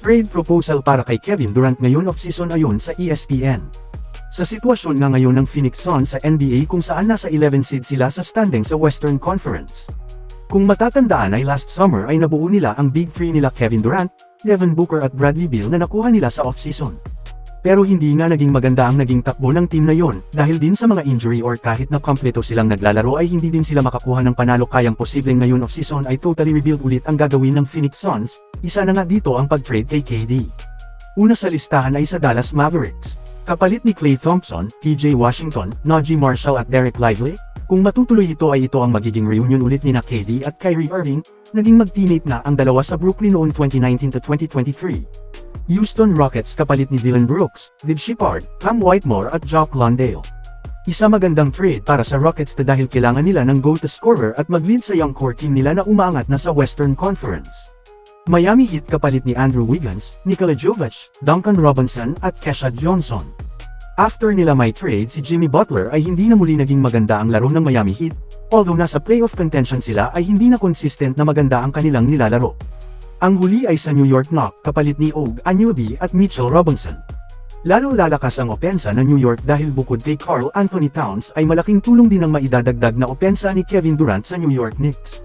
Trade proposal para kay Kevin Durant ngayon off-season ayon sa ESPN. Sa sitwasyon nga ngayon ng Phoenix Suns sa NBA kung saan nasa 11 seed sila sa standing sa Western Conference. Kung matatandaan ay last summer ay nabuo nila ang Big Three nila Kevin Durant, Devin Booker at Bradley Beal na nakuha nila sa off-season. Pero hindi nga naging maganda ang naging takbo ng team na yon, dahil din sa mga injury or kahit na kompleto silang naglalaro ay hindi din sila makakuha ng panalo kayang posibleng ngayon off-season ay totally rebuild ulit ang gagawin ng Phoenix Suns, isa na nga dito ang pag-trade kay KD. Una sa listahan ay sa Dallas Mavericks. Kapalit ni Klay Thompson, PJ Washington, Najee Marshall at Derek Lively, kung matutuloy ito ay ito ang magiging reunion ulit ni KD at Kyrie Irving, naging mag-teammate na ang dalawa sa Brooklyn noong 2019 to 2023. Houston Rockets kapalit ni Dillon Brooks, Sid Shepard, Cam Whitmore at Jock Landale. Isa magandang trade para sa Rockets dahil kailangan nila ng go-to scorer at mag-lead sa young core team nila na umaangat na sa Western Conference. Miami Heat kapalit ni Andrew Wiggins, Nikola Jovic, Duncan Robinson at Kesha Johnson. After nila may trade si Jimmy Butler ay hindi na muli naging maganda ang laro ng Miami Heat, although nasa playoff contention sila ay hindi na consistent na maganda ang kanilang nilalaro. Ang huli ay sa New York Knicks kapalit ni Og Anunoby at Mitchell Robinson. Lalo lalakas ang opensa ng New York dahil bukod kay Karl Anthony Towns ay malaking tulong din ang maidadagdag na opensa ni Kevin Durant sa New York Knicks.